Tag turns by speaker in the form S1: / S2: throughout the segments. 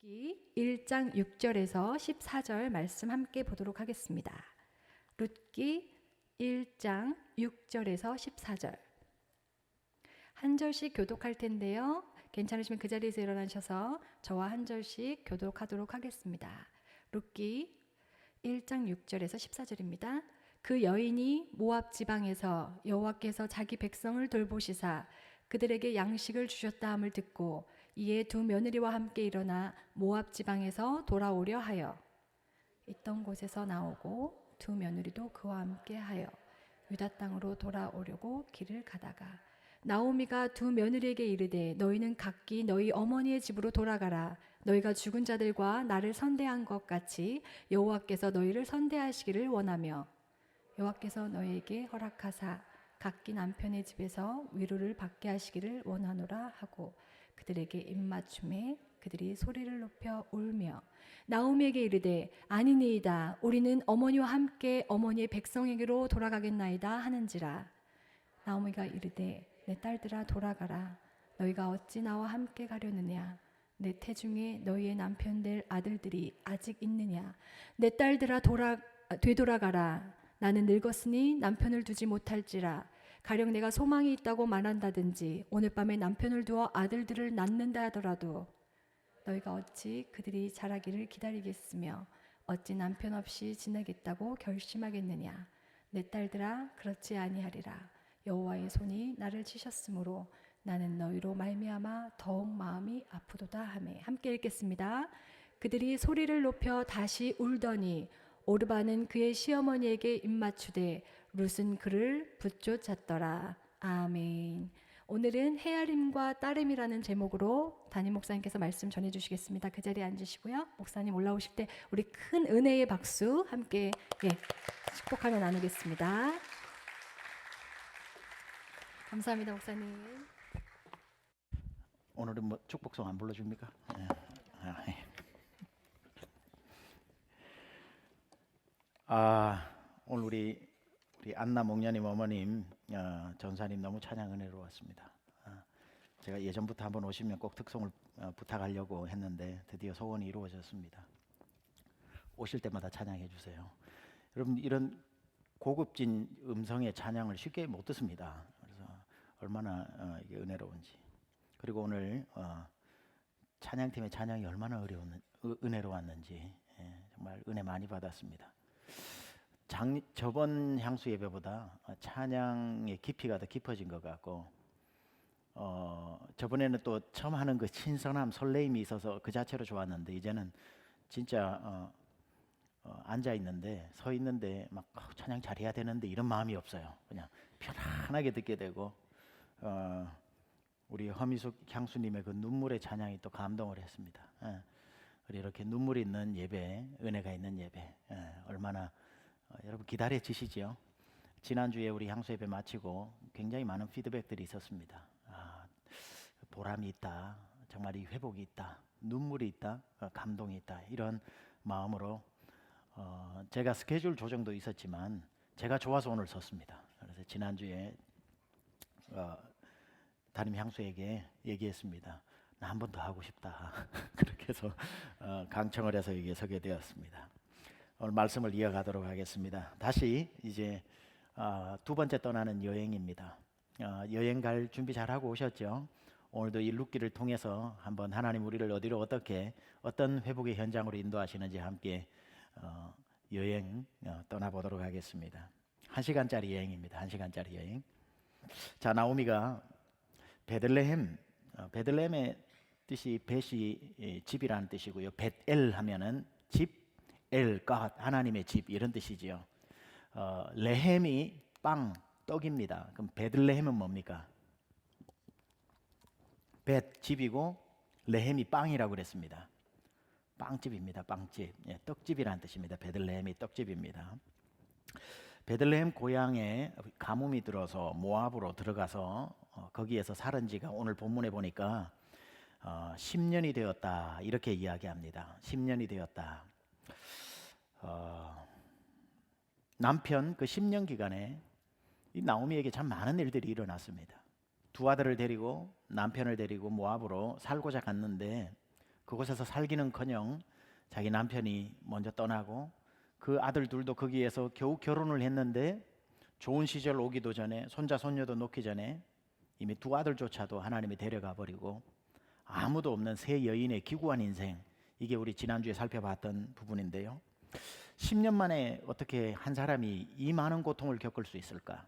S1: 룻기 1장 6절에서 14절 말씀 함께 보도록 하겠습니다. 룻기 1장 6절에서 14절. 한 절씩 교독할 텐데요. 괜찮으시면 그 자리에서 일어나셔서 저와 한 절씩 교독하도록 하겠습니다. 룻기 1장 6절에서 14절입니다. 그 여인이 모압 지방에서 여호와께서 자기 백성을 돌보시사 그들에게 양식을 주셨다 함을 듣고 이에 두 며느리와 함께 일어나 모압 지방에서 돌아오려 하여 있던 곳에서 나오고 두 며느리도 그와 함께 하여 유다 땅으로 돌아오려고 길을 가다가 나오미가 두 며느리에게 이르되 너희는 각기 너희 어머니의 집으로 돌아가라. 너희가 죽은 자들과 나를 선대한 것 같이 여호와께서 너희를 선대하시기를 원하며 여호와께서 너희에게 허락하사 각기 남편의 집에서 위로를 받게 하시기를 원하노라 하고 그들에게 입맞춤에 그들이 소리를 높여 울며 나오미에게 이르되 아니니이다 우리는 어머니와 함께 어머니의 백성에게로 돌아가겠나이다 하는지라. 나오미가 이르되 내 딸들아 돌아가라. 너희가 어찌 나와 함께 가려느냐. 내 태중에 너희의 남편 될 아들들이 아직 있느냐. 내 딸들아 되돌아가라. 나는 늙었으니 남편을 두지 못할지라. 가령 내가 소망이 있다고 말한다든지 오늘 밤에 남편을 두어 아들들을 낳는다 하더라도 너희가 어찌 그들이 자라기를 기다리겠으며 어찌 남편 없이 지내겠다고 결심하겠느냐. 내 딸들아 그렇지 아니하리라. 여호와의 손이 나를 치셨으므로 나는 너희로 말미암아 더욱 마음이 아프도다 하매. 함께 읽겠습니다. 그들이 소리를 높여 다시 울더니 오르바는 그의 시어머니에게 입맞추되 룻은 그를 붙쫓았더라. 아멘. 오늘은 헤아림과 따름이라는 제목으로 담임 목사님께서 말씀 전해주시겠습니다. 그 자리에 앉으시고요. 목사님 올라오실 때 우리 큰 은혜의 박수 함께 축복하며 나누겠습니다. 감사합니다, 목사님.
S2: 오늘은 뭐 축복송 안 불러줍니까? 오늘 우리 안나 목녀님 어머님 전사님 너무 찬양 은혜로웠습니다. 제가 예전부터 한번 오시면 꼭 특송을 부탁하려고 했는데 드디어 소원이 이루어졌습니다. 오실 때마다 찬양해 주세요. 여러분 이런 고급진 음성의 찬양을 쉽게 못 듣습니다. 그래서 얼마나 이게 은혜로운지. 그리고 오늘 찬양팀의 찬양이 얼마나 은혜로웠는지 정말 은혜 많이 받았습니다. 저번 향수 예배보다 찬양의 깊이가 더 깊어진 것 같고 저번에는 또 처음 하는 그 신선함 설레임이 있어서 그 자체로 좋았는데 이제는 진짜 앉아 있는데 서 있는데 막 찬양 잘해야 되는데 이런 마음이 없어요. 그냥 편안하게 듣게 되고 우리 허미숙 향수님의 그 눈물의 찬양이 또 감동을 했습니다. 이렇게 눈물이 있는 예배, 은혜가 있는 예배 얼마나 여러분 기다려지시죠? 지난주에 우리 향수 예배 마치고 굉장히 많은 피드백들이 있었습니다. 보람이 있다, 정말 이 회복이 있다, 눈물이 있다, 감동이 있다 이런 마음으로 제가 스케줄 조정도 있었지만 제가 좋아서 오늘 섰습니다. 그래서 지난주에 담임 향수에게 얘기했습니다. 나 한 번 더 하고 싶다. 그렇게 해서 강청을 해서 여기에 서게 되었습니다. 오늘 말씀을 이어가도록 하겠습니다. 다시 이제 두 번째 떠나는 여행입니다. 여행 갈 준비 잘 하고 오셨죠? 오늘도 이 룻기를 통해서 한번 하나님 우리를 어디로 어떤 회복의 현장으로 인도하시는지 함께 여행 떠나보도록 하겠습니다. 1시간짜리 여행입니다. 1시간짜리 여행. 자, 나오미가 베들레헴의 뜻이 벳이 집이라는 뜻이고요. 벳엘 하면은 집, 엘, 갓, 하나님의 집 이런 뜻이지요. 레헴이 빵, 떡입니다. 그럼 베들레헴은 뭡니까? 벳, 집이고 레헴이 빵이라고 그랬습니다. 빵집입니다. 빵집. 떡집이라는 뜻입니다. 베들레헴이 떡집입니다. 베들레헴 고향에 가뭄이 들어서 모압으로 들어가서 거기에서 살은 지가 오늘 본문에 보니까 10년이 되었다 이렇게 이야기합니다. 10년이 되었다. 남편 그 10년 기간에 이 나오미에게 참 많은 일들이 일어났습니다. 두 아들을 데리고 남편을 데리고 모압으로 살고자 갔는데 그곳에서 살기는커녕 자기 남편이 먼저 떠나고 그 아들 둘도 거기에서 겨우 결혼을 했는데 좋은 시절 오기도 전에 손자 손녀도 놓기 전에 이미 두 아들조차도 하나님이 데려가 버리고 아무도 없는 새 여인의 기구한 인생, 이게 우리 지난주에 살펴봤던 부분인데요. 10년 만에 어떻게 한 사람이 이 많은 고통을 겪을 수 있을까?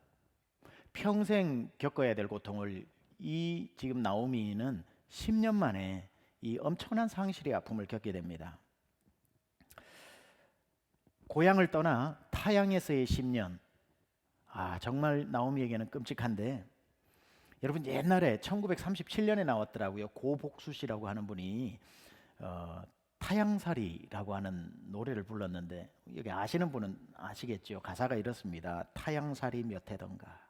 S2: 평생 겪어야 될 고통을 이 지금 나오미는 10년 만에 이 엄청난 상실의 아픔을 겪게 됩니다. 고향을 떠나 타향에서의 10년, 정말 나오미에게는 끔찍한데, 여러분 옛날에 1937년에 나왔더라고요. 고복수 씨라고 하는 분이 타향살이라고 하는 노래를 불렀는데, 여기 아시는 분은 아시겠죠. 가사가 이렇습니다. 타향살이 몇 해던가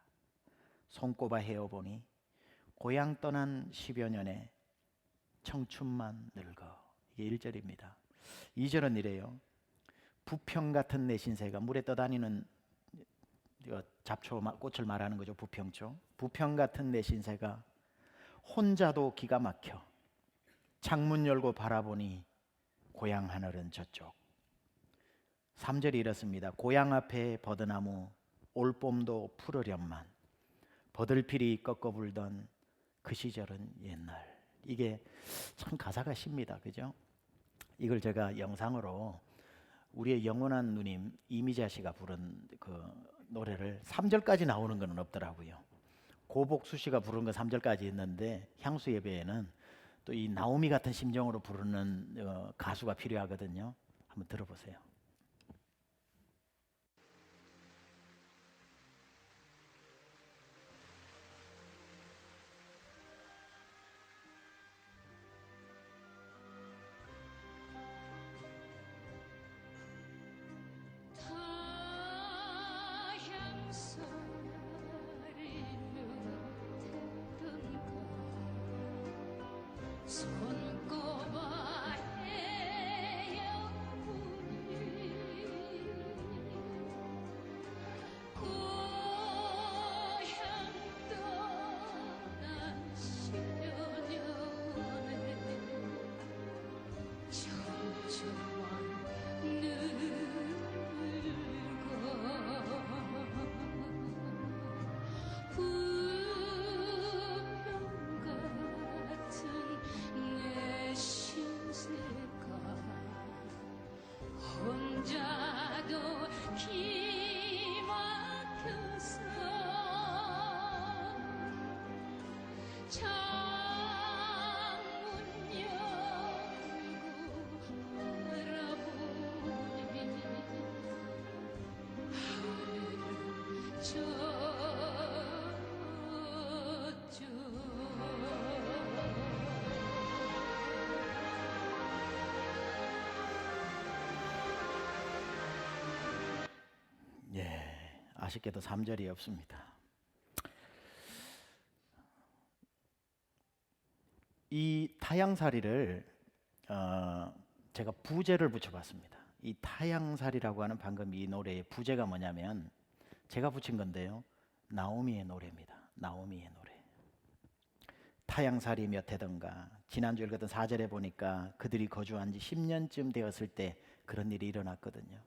S2: 손꼽아 헤어보니 고향 떠난 10여 년에 청춘만 늙어. 이게 1절입니다. 2절은 이래요. 부평 같은 내 신세가, 물에 떠다니는 잡초 꽃을 말하는 거죠. 부평초. 부평 같은 내 신세가 혼자도 기가 막혀 창문 열고 바라보니 고향 하늘은 저쪽. 3절이 이렇습니다. 고향 앞에 버드나무 올봄도 푸르련만 버들피리 꺾어 불던 그 시절은 옛날. 이게 참 가사가 쉽니다. 그죠? 이걸 제가 영상으로 우리의 영원한 누님 이미자 씨가 부른 그 노래를 3절까지 나오는 건 없더라고요. 고복수 씨가 부른 건 3절까지 있는데 향수 예배에는 또 이 나오미 같은 심정으로 부르는 가수가 필요하거든요. 한번 들어보세요.
S3: 손꼽아 헤어보니 고향 떠난 10여 년에 청춘만 늙어 부평 같은 내 신세가 혼자도 기막혀서 창문 열고 바라보니 하늘은 저쪽.
S2: 아쉽게도 3절이 없습니다. 이 타향살이를 제가 부제를 붙여봤습니다. 이 타향살이라고 하는 방금 이 노래의 부제가 뭐냐면 제가 붙인 건데요. 나오미의 노래입니다. 나오미의 노래. 타향살이 몇 해던가. 지난주 읽었던 4절에 보니까 그들이 거주한 지 10년쯤 되었을 때 그런 일이 일어났거든요.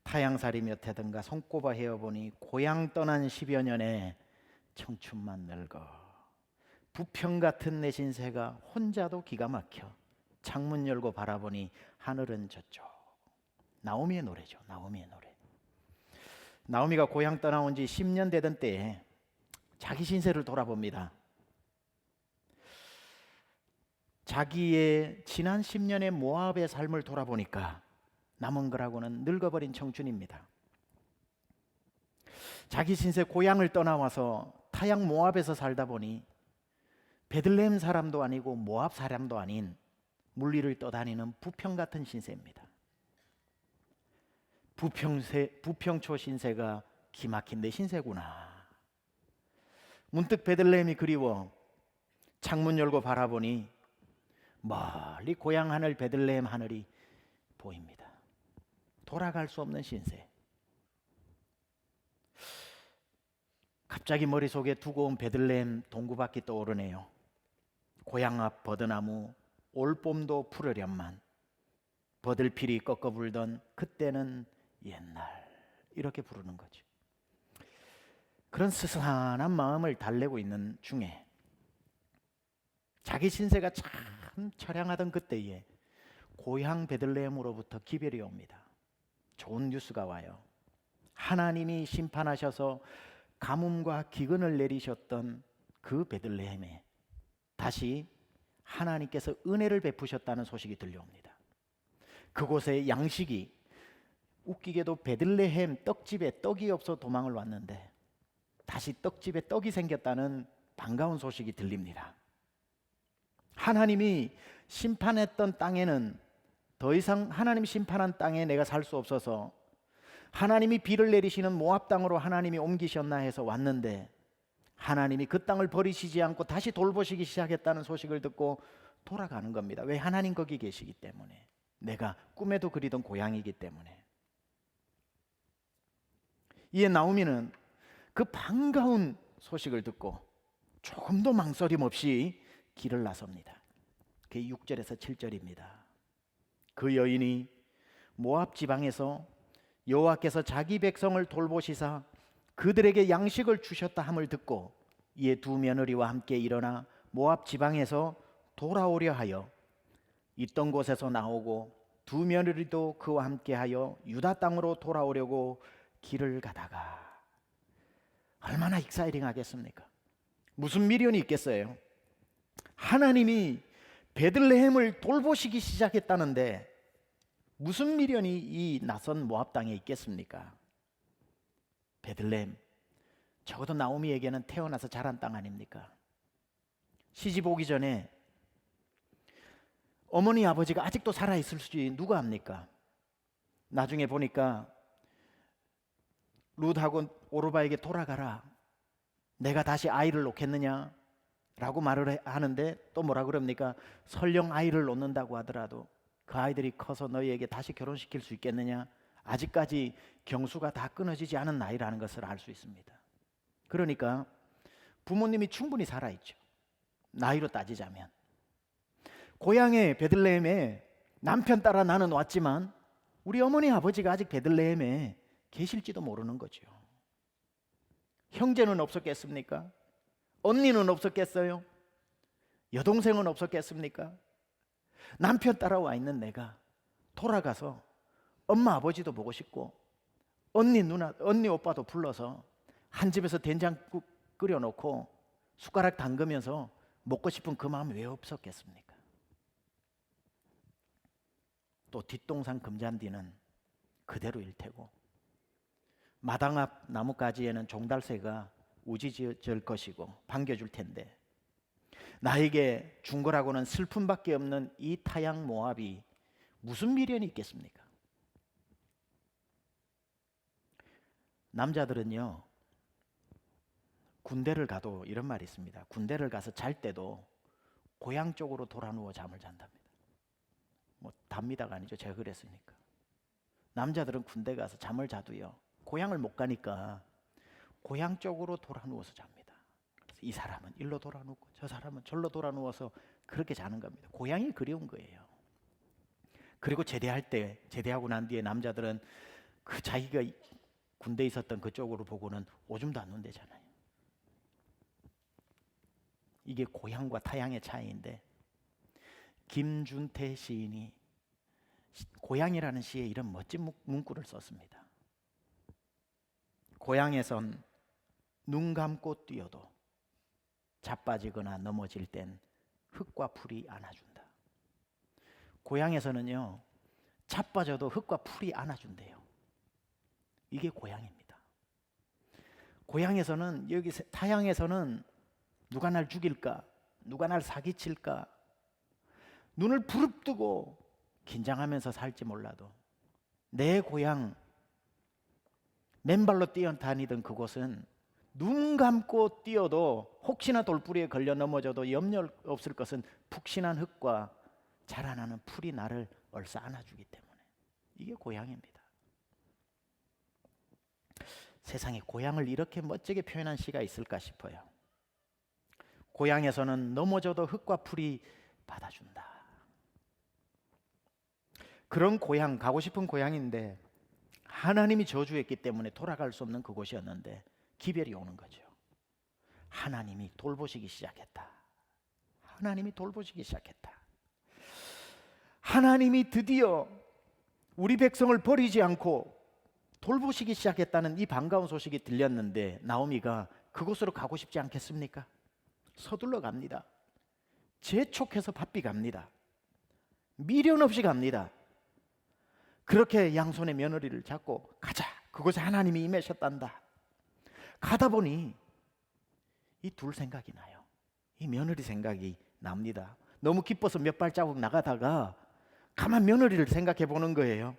S2: 타향살이 몇 해던가 손꼽아 헤어보니 고향 떠난 10여 년에 청춘만 늙어 부평 같은 내 신세가 혼자도 기가 막혀 창문 열고 바라보니 하늘은 저쪽. 나오미의 노래죠. 나오미의 노래. 나오미가 고향 떠나온 지 10년 되던 때에 자기 신세를 돌아봅니다. 자기의 지난 10년의 모압의 삶을 돌아보니까 남은 거라고는 늙어버린 청춘입니다. 자기 신세 고향을 떠나와서 타향 모압에서 살다 보니 베들레헴 사람도 아니고 모압 사람도 아닌 물리를 떠다니는 부평 같은 신세입니다. 부평초 신세가 기막힌 내 신세구나. 문득 베들레헴이 그리워 창문 열고 바라보니 멀리 고향 하늘 베들레헴 하늘이 보입니다. 돌아갈 수 없는 신세. 갑자기 머릿속에 두고 온 베들레헴 동구밖이 떠오르네요. 고향 앞 버드나무 올봄도 푸르련만 버들피리 꺾어 불던 그때는 옛날, 이렇게 부르는 거죠. 그런 스산한 마음을 달래고 있는 중에 자기 신세가 참 처량하던 그때에 고향 베들레헴으로부터 기별이 옵니다. 좋은 뉴스가 와요. 하나님이 심판하셔서 가뭄과 기근을 내리셨던 그 베들레헴에 다시 하나님께서 은혜를 베푸셨다는 소식이 들려옵니다. 그곳에 양식이, 웃기게도 베들레헴 떡집에 떡이 없어 도망을 왔는데 다시 떡집에 떡이 생겼다는 반가운 소식이 들립니다. 하나님이 심판했던 땅에는 더 이상 하나님 심판한 땅에 내가 살 수 없어서 하나님이 비를 내리시는 모압 땅으로 하나님이 옮기셨나 해서 왔는데 하나님이 그 땅을 버리시지 않고 다시 돌보시기 시작했다는 소식을 듣고 돌아가는 겁니다. 왜? 하나님 거기 계시기 때문에. 내가 꿈에도 그리던 고향이기 때문에. 이에 나오미는 그 반가운 소식을 듣고 조금도 망설임 없이 길을 나섭니다. 그게 6절에서 7절입니다. 그 여인이 모압 지방에서 여호와께서 자기 백성을 돌보시사 그들에게 양식을 주셨다 함을 듣고 이에 두 며느리와 함께 일어나 모압 지방에서 돌아오려 하여 있던 곳에서 나오고 두 며느리도 그와 함께하여 유다 땅으로 돌아오려고 길을 가다가, 얼마나 익사이링하겠습니까? 무슨 미련이 있겠어요? 하나님이 베들레헴을 돌보시기 시작했다는데 무슨 미련이 이 낯선 모압 땅에 있겠습니까? 베들레헴, 적어도 나오미에게는 태어나서 자란 땅 아닙니까? 시집 오기 전에 어머니 아버지가 아직도 살아있을 수 누가 압니까? 나중에 보니까 룻하고 오르바에게 돌아가라, 내가 다시 아이를 놓겠느냐 라고 말을 하는데 또 뭐라 그럽니까? 설령 아이를 놓는다고 하더라도 그 아이들이 커서 너희에게 다시 결혼시킬 수 있겠느냐? 아직까지 경수가 다 끊어지지 않은 나이라는 것을 알 수 있습니다. 그러니까 부모님이 충분히 살아있죠. 나이로 따지자면. 고향의 베들레헴에 남편 따라 나는 왔지만 우리 어머니 아버지가 아직 베들레헴에 계실지도 모르는 거죠. 형제는 없었겠습니까? 언니는 없었겠어요? 여동생은 없었겠습니까? 남편 따라와 있는 내가 돌아가서 엄마 아버지도 보고 싶고 언니 누나 언니 오빠도 불러서 한 집에서 된장국 끓여놓고 숟가락 담그면서 먹고 싶은 그 마음이 왜 없었겠습니까? 또 뒷동산 금잔디는 그대로일 테고 마당 앞 나뭇가지에는 종달새가 우지질 것이고 반겨줄 텐데 나에게 준 거라고는 슬픔밖에 없는 이 타양 모압이 무슨 미련이 있겠습니까? 남자들은요, 군대를 가도 이런 말이 있습니다. 군대를 가서 잘 때도 고향 쪽으로 돌아 누워 잠을 잔답니다. 뭐 답니다가 아니죠. 제가 그랬으니까. 남자들은 군대 가서 잠을 자도요, 고향을 못 가니까 고향 쪽으로 돌아 누워서 잡니다. 그래서 이 사람은 일로 돌아 누우고 저 사람은 절로 돌아 누워서 그렇게 자는 겁니다. 고향이 그리운 거예요. 그리고 제대하고 난 뒤에 남자들은 그 자기가 군대에 있었던 그쪽으로 보고는 오줌도 안 눈대잖아요. 이게 고향과 타향의 차이인데 김준태 시인이 고향이라는 시에 이런 멋진 문구를 썼습니다. 고향에선 눈 감고 뛰어도 자빠지거나 넘어질 땐 흙과 풀이 안아준다. 고향에서는요, 자빠져도 흙과 풀이 안아준대요. 이게 고향입니다. 고향에서는, 여기 타향에서는 누가 날 죽일까, 누가 날 사기칠까, 눈을 부릅뜨고 긴장하면서 살지 몰라도 내 고향 맨발로 뛰어다니던 그곳은 눈 감고 뛰어도 혹시나 돌부리에 걸려 넘어져도 염려 없을 것은 푹신한 흙과 자라나는 풀이 나를 얼싸 안아주기 때문에. 이게 고향입니다. 세상에 고향을 이렇게 멋지게 표현한 시가 있을까 싶어요. 고향에서는 넘어져도 흙과 풀이 받아준다. 그런 고향, 가고 싶은 고향인데 하나님이 저주했기 때문에 돌아갈 수 없는 그곳이었는데 기별이 오는 거죠. 하나님이 돌보시기 시작했다. 하나님이 돌보시기 시작했다. 하나님이 드디어 우리 백성을 버리지 않고 돌보시기 시작했다는 이 반가운 소식이 들렸는데 나오미가 그곳으로 가고 싶지 않겠습니까? 서둘러 갑니다. 재촉해서 바삐 갑니다. 미련 없이 갑니다. 그렇게 양손에 며느리를 잡고 가자. 그곳에 하나님이 임하셨단다. 가다 보니 이 둘 생각이 나요. 이 며느리 생각이 납니다. 너무 기뻐서 몇 발자국 나가다가 가만 며느리를 생각해 보는 거예요.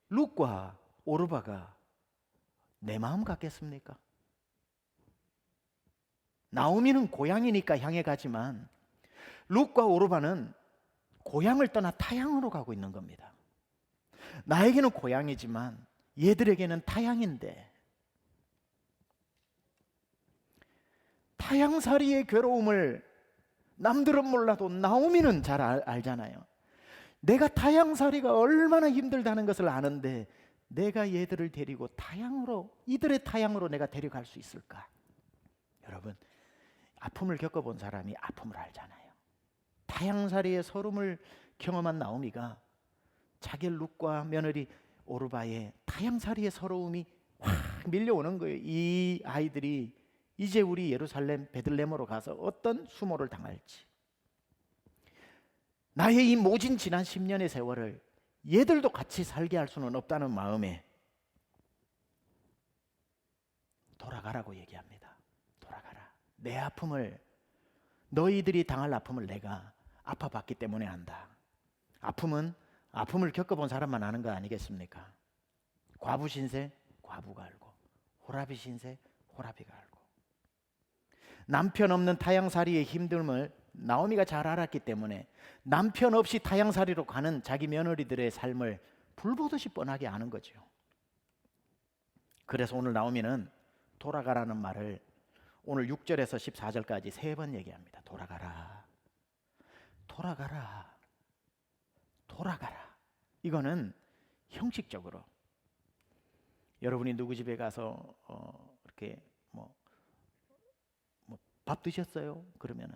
S2: 룻과 오르바가 내 마음 같겠습니까? 나오미는 고향이니까 향해 가지만 룻과 오르바는 고향을 떠나 타향으로 가고 있는 겁니다. 나에게는 고향이지만 얘들에게는 타향인데 타향살이의 괴로움을 남들은 몰라도 나오미는 잘 알잖아요. 내가 타향살이가 얼마나 힘들다는 것을 아는데 내가 얘들을 데리고 타향으로, 이들의 타향으로 내가 데려갈 수 있을까? 여러분, 아픔을 겪어본 사람이 아픔을 알잖아요. 타향살이의 서름을 경험한 나오미가 자기 룻과 며느리 오르바의 타향살이의 서러움이 확 밀려오는 거예요. 이 아이들이 이제 우리 예루살렘 베들레헴으로 가서 어떤 수모를 당할지, 나의 이 모진 지난 10년의 세월을 얘들도 같이 살게 할 수는 없다는 마음에 돌아가라고 얘기합니다. 돌아가라. 내 아픔을, 너희들이 당할 아픔을 내가 아파봤기 때문에 안다. 아픔은 아픔을 겪어본 사람만 아는 거 아니겠습니까? 과부 신세 과부가 알고, 호라비 신세 호라비가 알고, 남편 없는 타향살이의 힘듦을 나오미가 잘 알았기 때문에 남편 없이 타향살이로 가는 자기 며느리들의 삶을 불보듯이 뻔하게 아는 거죠. 그래서 오늘 나오미는 돌아가라는 말을 오늘 6절에서 14절까지 3번 얘기합니다. 돌아가라, 돌아가라, 돌아가라. 이거는 형식적으로 여러분이 누구 집에 가서 이렇게 밥 드셨어요? 그러면은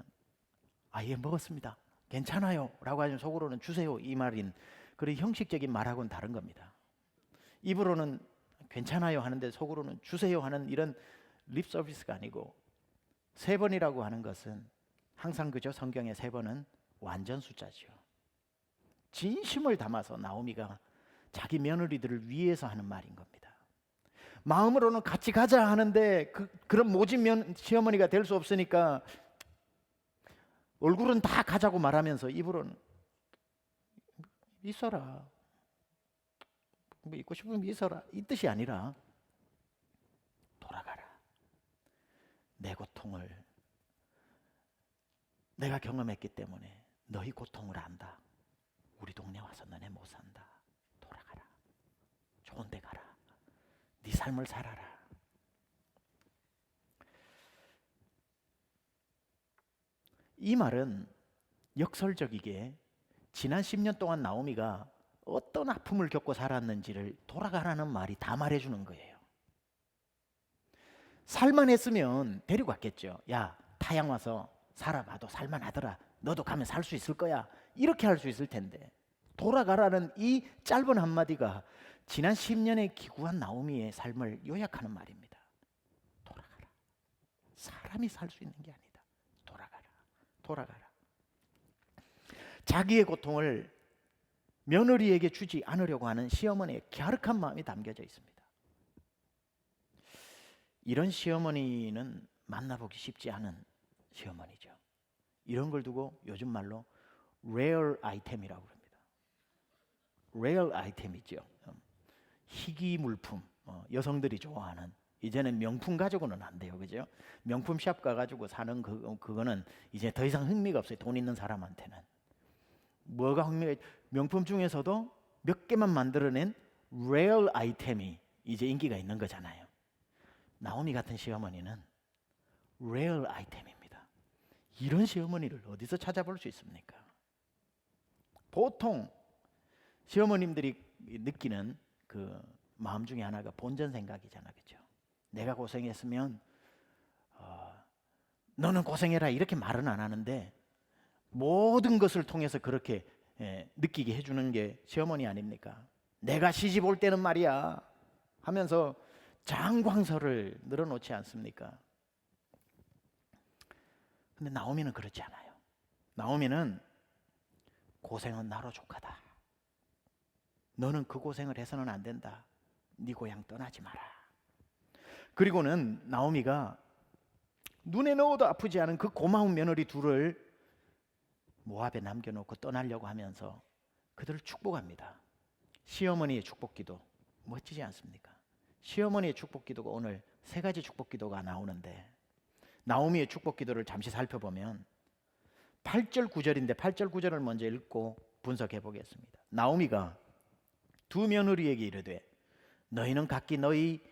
S2: 예 먹었습니다. 괜찮아요 라고 하면 속으로는 주세요 이 말인 그런 형식적인 말하고는 다른 겁니다. 입으로는 괜찮아요 하는데 속으로는 주세요 하는 이런 립 서비스가 아니고 3번이라고 하는 것은 항상 그죠? 성경의 3번은 완전 숫자죠. 진심을 담아서 나오미가 자기 며느리들을 위해서 하는 말인 겁니다. 마음으로는 같이 가자 하는데 그런 모진 시어머니가 될 수 없으니까 얼굴은 다 가자고 말하면서 입으로는 있어라, 뭐 있고 싶으면 있어라, 이 뜻이 아니라 돌아가라. 내 고통을 내가 경험했기 때문에 너희 고통을 안다. 우리 동네 와서 너네 못 산다. 돌아가라. 좋은 데 가라. 네 삶을 살아라. 이 말은 역설적이게 지난 10년 동안 나오미가 어떤 아픔을 겪고 살았는지를 돌아가라는 말이 다 말해주는 거예요. 살만했으면 데리고 갔겠죠. 야, 타양 와서 살아봐도 살만하더라. 너도 가면 살 수 있을 거야. 이렇게 할 수 있을 텐데 돌아가라는 이 짧은 한마디가 지난 10년의 기구한 나오미의 삶을 요약하는 말입니다. 돌아가라. 사람이 살 수 있는 게 아니다. 돌아가라. 돌아가라. 자기의 고통을 며느리에게 주지 않으려고 하는 시어머니의 갸륵한 마음이 담겨져 있습니다. 이런 시어머니는 만나보기 쉽지 않은 시어머니죠. 이런 걸 두고 요즘 말로 rare item이라고 합니다. rare item이죠. 희귀 물품, 여성들이 좋아하는. 이제는 명품 가지고는 안 돼요, 그죠? 명품 샵 가가지고 사는 그거는 이제 더 이상 흥미가 없어요. 돈 있는 사람한테는. 뭐가 흥미가? 명품 중에서도 몇 개만 만들어낸 rare 아이템이 이제 인기가 있는 거잖아요. 나오미 같은 시어머니는 rare 아이템입니다. 이런 시어머니를 어디서 찾아볼 수 있습니까? 보통 시어머님들이 느끼는 그 마음 중에 하나가 본전 생각이잖아, 그렇죠? 내가 고생했으면 너는 고생해라 이렇게 말은 안 하는데 모든 것을 통해서 그렇게 느끼게 해주는 게 시어머니 아닙니까? 내가 시집 올 때는 말이야 하면서 장광설을 늘어놓지 않습니까? 근데 나오미는 그렇지 않아요. 나오미는 고생은 나로 족하다. 너는 그 고생을 해서는 안 된다. 네 고향 떠나지 마라. 그리고는 나오미가 눈에 넣어도 아프지 않은 그 고마운 며느리 둘을 모압에 남겨놓고 떠나려고 하면서 그들을 축복합니다. 시어머니의 축복기도 멋지지 않습니까? 시어머니의 축복기도가 오늘 세 가지 축복기도가 나오는데 나오미의 축복기도를 잠시 살펴보면 8절 9절인데 8절 9절을 먼저 읽고 분석해 보겠습니다. 나오미가 두 며느리에게 이르되 너희는 각기 너희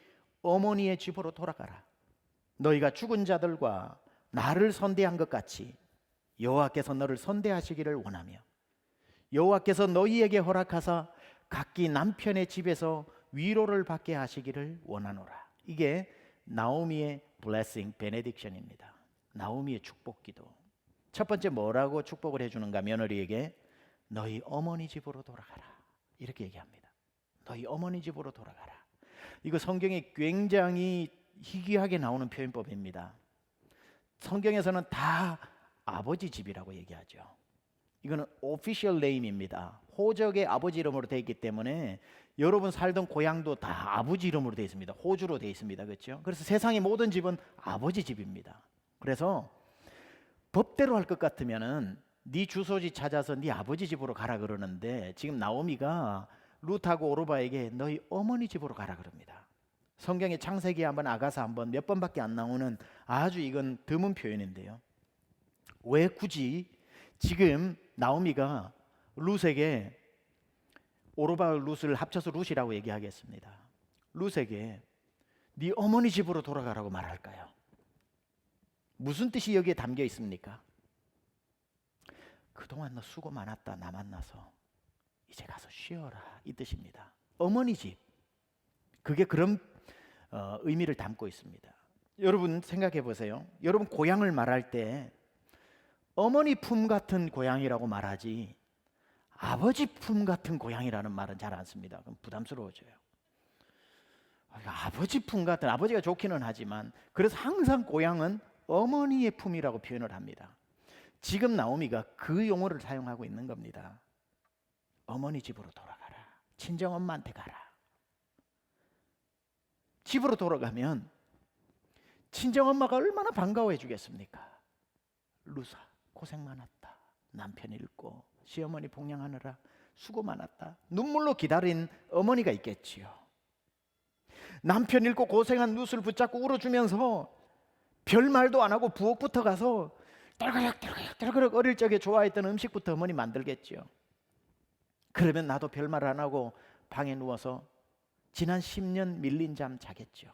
S2: 어머니의 집으로 돌아가라. 너희가 죽은 자들과 나를 선대한 것 같이 여호와께서 너를 선대하시기를 원하며 여호와께서 너희에게 허락하사 각기 남편의 집에서 위로를 받게 하시기를 원하노라. 이게 나오미의 blessing, benediction입니다. 나오미의 축복기도. 첫 번째 뭐라고 축복을 해주는가? 며느리에게 너희 어머니 집으로 돌아가라 이렇게 얘기합니다. 너희 어머니 집으로 돌아가라. 이거 성경에 굉장히 희귀하게 나오는 표현법입니다. 성경에서는 다 아버지 집이라고 얘기하죠. 이거는 official name입니다. 호적의 아버지 이름으로 되어 있기 때문에 여러분 살던 고향도 다 아버지 이름으로 되어 있습니다. 호주로 되어 있습니다. 그렇죠? 그래서 세상의 모든 집은 아버지 집입니다. 그래서 법대로 할 것 같으면은 네 주소지 찾아서 네 아버지 집으로 가라 그러는데 지금 나오미가 룻하고 오르바에게 너희 어머니 집으로 가라 그럽니다. 성경에 창세기 한번 아가서 한번 몇 번밖에 안 나오는 아주 이건 드문 표현인데요. 왜 굳이 지금 나오미가 룻에게 오르바와 룻을 합쳐서 룻이라고 얘기하겠습니다. 룻에게 네 어머니 집으로 돌아가라고 말할까요? 무슨 뜻이 여기에 담겨 있습니까? 그동안 너 수고 많았다. 나 만나서 이제 가서 쉬어라 이 뜻입니다. 어머니 집 그게 그런 의미를 담고 있습니다. 여러분 생각해 보세요. 여러분 고향을 말할 때 어머니 품 같은 고향이라고 말하지 아버지 품 같은 고향이라는 말은 잘 안 씁니다. 그럼 부담스러워져요. 아버지 품 같은, 아버지가 좋기는 하지만 그래서 항상 고향은 어머니의 품이라고 표현을 합니다. 지금 나오미가 그 용어를 사용하고 있는 겁니다. 어머니 집으로 돌아가라. 친정엄마한테 가라. 집으로 돌아가면 친정엄마가 얼마나 반가워해 주겠습니까? 루사 고생 많았다. 남편 잃고 시어머니 봉양하느라 수고 많았다. 눈물로 기다린 어머니가 있겠지요. 남편 잃고 고생한 룻을 붙잡고 울어주면서 별말도 안 하고 부엌부터 가서 떨그럭 어릴 적에 좋아했던 음식부터 어머니 만들겠지요. 그러면 나도 별말 안 하고 방에 누워서 지난 10년 밀린 잠 자겠죠.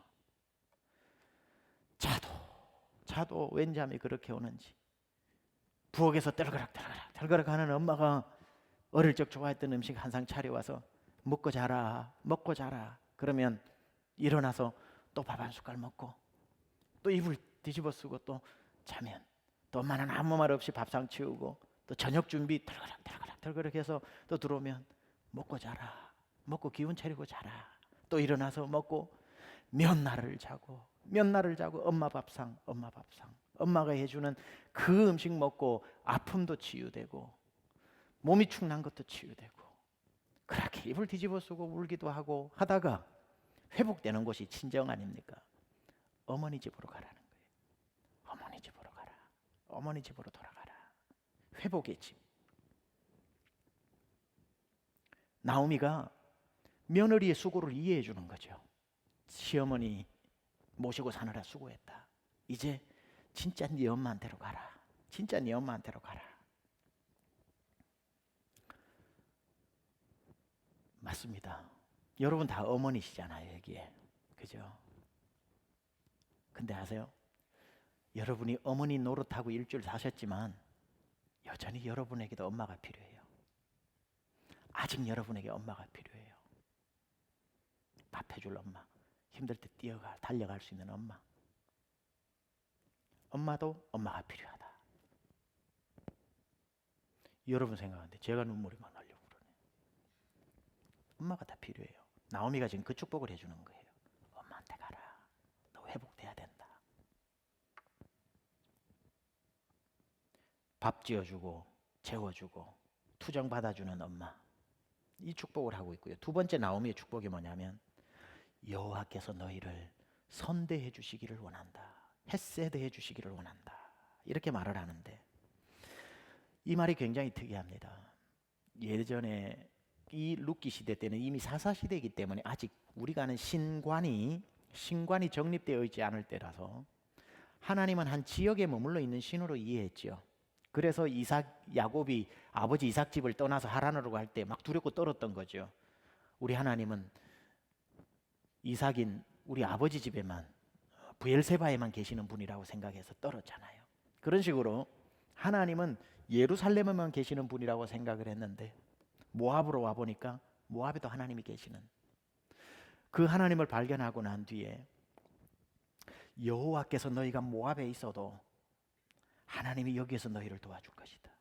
S2: 자도 웬 잠이 그렇게 오는지. 부엌에서 떨그럭 하는 엄마가 어릴 적 좋아했던 음식 한 상 차려와서 먹고 자라. 그러면 일어나서 또 밥 한 숟갈 먹고 또 이불 뒤집어 쓰고 또 자면 또 엄마는 아무 말 없이 밥상 치우고 또 저녁 준비 덜그럭 해서 또 들어오면 먹고 자라. 먹고 기운 차리고 자라. 또 일어나서 먹고 몇 날을 자고 엄마 밥상 엄마가 해주는 그 음식 먹고 아픔도 치유되고 몸이 축난 것도 치유되고 그렇게 이불 뒤집어 쓰고 울기도 하고 하다가 회복되는 곳이 친정 아닙니까? 어머니 집으로 가라는 거예요. 어머니 집으로 돌아가라. 회복의 집. 나오미가 며느리의 수고를 이해해 주는 거죠. 시어머니 모시고 사느라 수고했다. 이제 진짜 네 엄마한테로 가라. 맞습니다. 여러분 다 어머니시잖아요, 여기에. 그죠? 근데 아세요? 여러분이 어머니 노릇하고 일주일 사셨지만 여전히 여러분에게도 엄마가 필요해요. 아직 여러분에게 엄마가 필요해요. 밥 해줄 엄마, 힘들 때 달려갈 수 있는 엄마. 엄마도 엄마가 필요하다. 여러분 생각하는데 제가 눈물이 막 나려고 그러네. 엄마가 다 필요해요. 나오미가 지금 그 축복을 해주는 거예요. 엄마한테 가라. 너 회복돼야 된다. 밥 지어주고 재워주고 투정 받아주는 엄마. 이 축복을 하고 있고요. 두 번째 나오미의 축복이 뭐냐면 여호와께서 너희를 선대해 주시기를 원한다. 헤세드해 주시기를 원한다. 이렇게 말을 하는데 이 말이 굉장히 특이합니다. 예전에 이 룻기 시대 때는 이미 사사 시대이기 때문에 아직 우리가 아는 신관이 정립되어 있지 않을 때라서 하나님은 한 지역에 머물러 있는 신으로 이해했죠. 그래서 야곱이 아버지 이삭 집을 떠나서 하란으로 갈 때 막 두렵고 떨었던 거죠. 우리 하나님은 이삭인 우리 아버지 집에만 브엘세바에만 계시는 분이라고 생각해서 떨었잖아요. 그런 식으로 하나님은 예루살렘에만 계시는 분이라고 생각을 했는데 모압으로 와 보니까 모압에도 하나님이 계시는 그 하나님을 발견하고 난 뒤에 여호와께서 너희가 모압에 있어도 하나님이 여기에서 너희를 도와줄 것이다.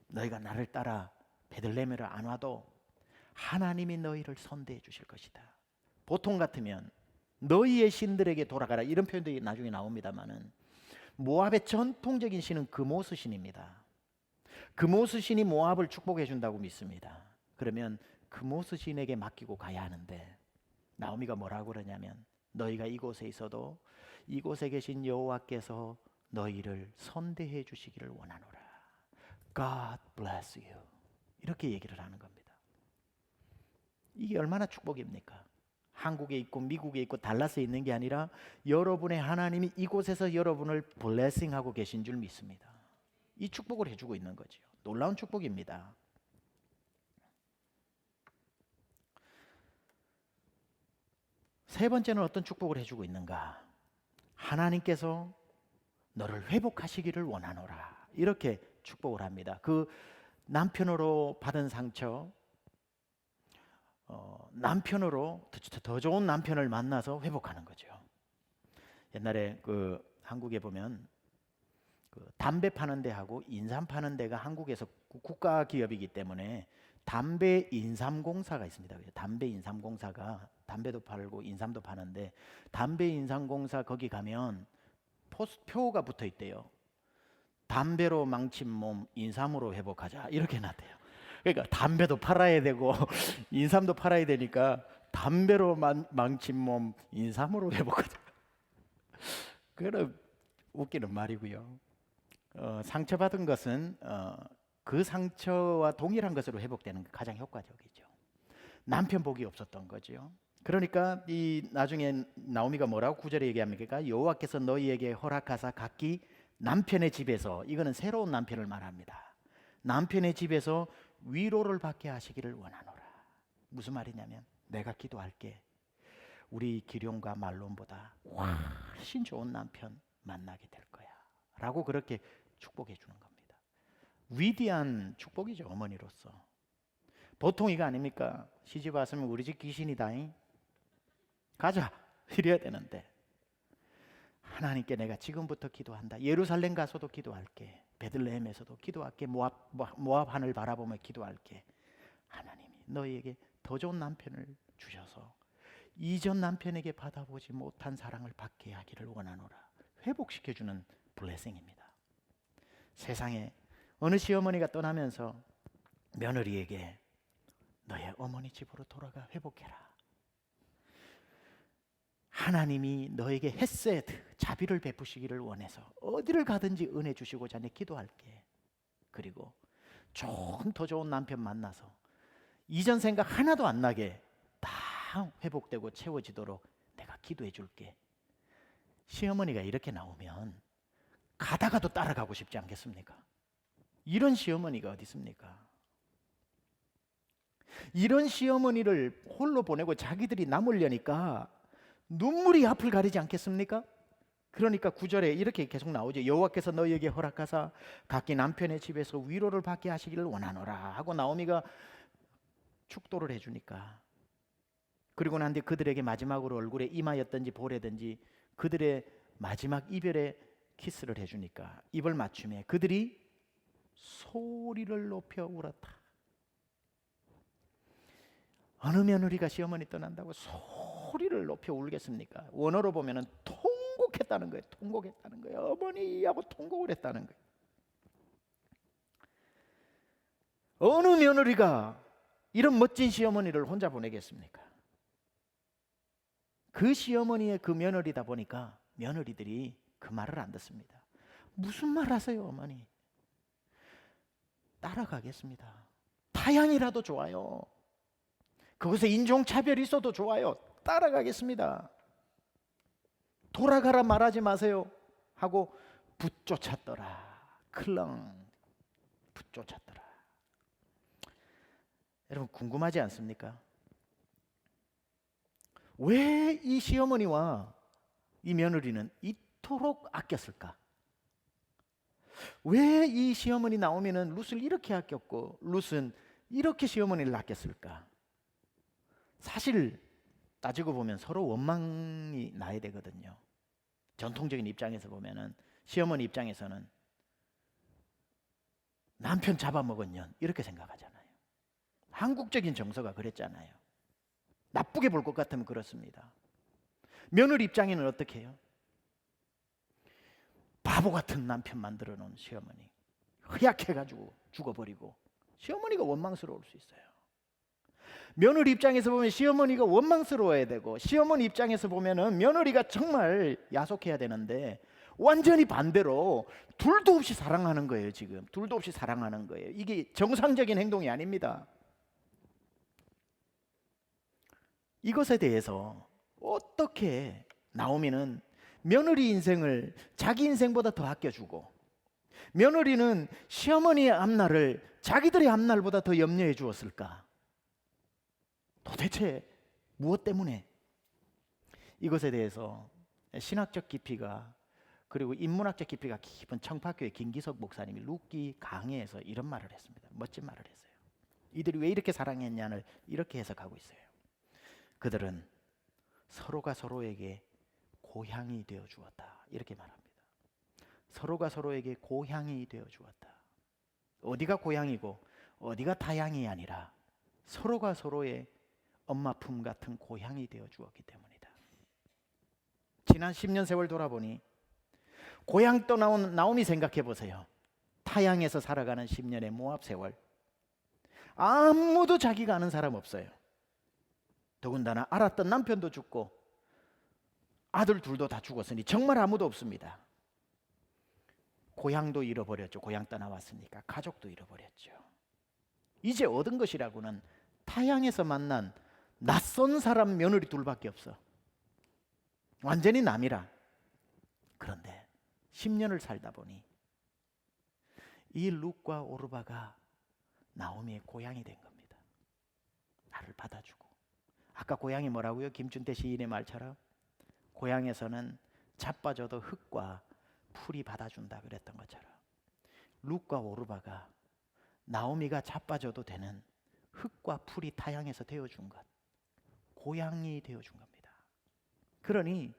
S2: 너희가 나를 따라 베들레헴으로 안 와도 하나님이 너희를 선대해 주실 것이다. 보통 같으면 너희의 신들에게 돌아가라 이런 표현도 나중에 나옵니다만은 모압의 전통적인 신은 그모스 신입니다. 그모스 신이 모압을 축복해 준다고 믿습니다. 그러면 그모스 신에게 맡기고 가야 하는데 나오미가 뭐라고 그러냐면 너희가 이곳에 있어도 이곳에 계신 여호와께서 너희를 선대해 주시기를 원하노라. God bless you. 이렇게 얘기를 하는 겁니다. 이게 얼마나 축복입니까? 한국에 있고 미국에 있고 달라스에 있는 게 아니라 여러분의 하나님이 이곳에서 여러분을 블레싱하고 계신 줄 믿습니다. 이 축복을 해주고 있는 거죠. 놀라운 축복입니다. 세 번째는 어떤 축복을 해주고 있는가? 하나님께서 너를 회복하시기를 원하노라. 이렇게 축복을 합니다. 그 남편으로 받은 상처, 남편으로 더 좋은 남편을 만나서 회복하는 거죠. 옛날에 그 한국에 보면 그 담배 파는 데하고 인삼 파는 데가 한국에서 국가 기업이기 때문에 담배 인삼공사가 있습니다. 담배 인삼공사가 담배도 팔고 인삼도 파는데 담배 인삼공사 거기 가면 표가 붙어 있대요. 담배로 망친 몸 인삼으로 회복하자 이렇게 놨대요. 그러니까 담배도 팔아야 되고 인삼도 팔아야 되니까 담배로 망친 몸 인삼으로 회복하자. 그런 웃기는 말이고요. 상처받은 것은 그 상처와 동일한 것으로 회복되는 게 가장 효과적이죠. 남편 복이 없었던 거죠. 그러니까 이 나중에 나오미가 뭐라고 9절에 얘기합니까? 여호와께서 너희에게 허락하사 각기 남편의 집에서, 이거는 새로운 남편을 말합니다. 남편의 집에서 위로를 받게 하시기를 원하노라. 무슨 말이냐면 내가 기도할게. 우리 기룡과 말론보다 훨씬 좋은 남편 만나게 될 거야 라고 그렇게 축복해 주는 겁니다. 위대한 축복이죠. 어머니로서. 보통 이거 아닙니까? 시집 왔으면 우리 집 귀신이다잉 가자 이래야 되는데 하나님께 내가 지금부터 기도한다. 예루살렘 가서도 기도할게. 베들레헴에서도 기도할게. 모압 하늘 바라보며 기도할게. 하나님이 너희에게 더 좋은 남편을 주셔서 이전 남편에게 받아보지 못한 사랑을 받게 하기를 원하노라. 회복시켜주는 블레싱입니다. 세상에 어느 시어머니가 떠나면서 며느리에게 너의 어머니 집으로 돌아가 회복해라. 하나님이 너에게 헤세드 자비를 베푸시기를 원해서 어디를 가든지 은혜 주시고자 내 기도할게. 그리고 더 좋은 남편 만나서 이전 생각 하나도 안 나게 다 회복되고 채워지도록 내가 기도해 줄게. 시어머니가 이렇게 나오면 가다가도 따라가고 싶지 않겠습니까? 이런 시어머니가 어디 있습니까? 이런 시어머니를 홀로 보내고 자기들이 남으려니까 눈물이 앞을 가리지 않겠습니까? 그러니까 9절에 이렇게 계속 나오죠. 여호와께서 너희에게 허락하사 각기 남편의 집에서 위로를 받게 하시기를 원하노라 하고 나오미가 축도를 해주니까, 그리고 난 뒤 그들에게 마지막으로 얼굴에 이마였든지 볼에든지 그들의 마지막 이별의 키스를 해주니까 입을 맞춤해 그들이 소리를 높여 울었다. 어느 며느리가 시어머니 떠난다고 소리를 높여 울겠습니까? 원어로 보면은 통곡했다는 거예요. 통곡했다는 거예요. 어머니하고 통곡을 했다는 거예요. 어느 며느리가 이런 멋진 시어머니를 혼자 보내겠습니까? 그 시어머니의 그 며느리다 보니까 며느리들이 그 말을 안 듣습니다. 무슨 말 하세요, 어머니? 따라가겠습니다. 타향이라도 좋아요. 그곳에 인종차별이 있어도 좋아요. 따라가겠습니다. 돌아가라 말하지 마세요 하고 붙쫓았더라. 클렁 붙쫓았더라. 여러분 궁금하지 않습니까? 왜 이 시어머니와 이 며느리는 이토록 아꼈을까? 왜 이 시어머니 나오미는 룻을 이렇게 아꼈고 룻은 이렇게 시어머니를 아꼈을까? 사실 따지고 보면 서로 원망이 나야 되거든요. 전통적인 입장에서 보면은 시어머니 입장에서는 남편 잡아먹은 년 이렇게 생각하잖아요. 한국적인 정서가 그랬잖아요. 나쁘게 볼 것 같으면 그렇습니다. 며느리 입장에는 어떻게 해요? 바보 같은 남편 만들어 놓은 시어머니, 허약해가지고 죽어버리고 시어머니가 원망스러울 수 있어요. 며느리 입장에서 보면 시어머니가 원망스러워야 되고, 시어머니 입장에서 보면은 며느리가 정말 야속해야 되는데 완전히 반대로 둘도 없이 사랑하는 거예요. 지금 둘도 없이 사랑하는 거예요. 이게 정상적인 행동이 아닙니다. 이것에 대해서 어떻게 나오미는 며느리 인생을 자기 인생보다 더 아껴주고, 며느리는 시어머니의 앞날을 자기들의 앞날보다 더 염려해 주었을까? 도대체 무엇 때문에? 이것에 대해서 신학적 깊이가 그리고 인문학적 깊이가 깊은 청파교회 김기석 목사님이 룻기 강해에서 이런 말을 했습니다. 멋진 말을 했어요. 이들이 왜 이렇게 사랑했냐를 이렇게 해석하고 있어요. 그들은 서로가 서로에게 고향이 되어 주었다. 이렇게 말합니다. 서로가 서로에게 고향이 되어 주었다. 어디가 고향이고 어디가 타향이 아니라 서로가 서로의 엄마 품 같은 고향이 되어 주었기 때문이다. 지난 10년 세월 돌아보니 고향 떠나온 나오미 생각해 보세요. 타향에서 살아가는 10년의 모압 세월, 아무도 자기가 아는 사람 없어요. 더군다나 알았던 남편도 죽고 아들 둘도 다 죽었으니 정말 아무도 없습니다. 고향도 잃어버렸죠. 고향 떠나왔으니까 가족도 잃어버렸죠. 이제 얻은 것이라고는 타향에서 만난 낯선 사람 며느리 둘밖에 없어. 완전히 남이라. 그런데 10년을 살다 보니 이 룻과 오르바가 나오미의 고향이 된 겁니다. 나를 받아주고. 아까 고향이 뭐라고요? 김준태 시인의 말처럼 고향에서는 자빠져도 흙과 풀이 받아준다 그랬던 것처럼 룻과 오르바가 나오미가 자빠져도 되는 흙과 풀이 타향에서 되어준 것, 고향이 되어준 겁니다. 그러니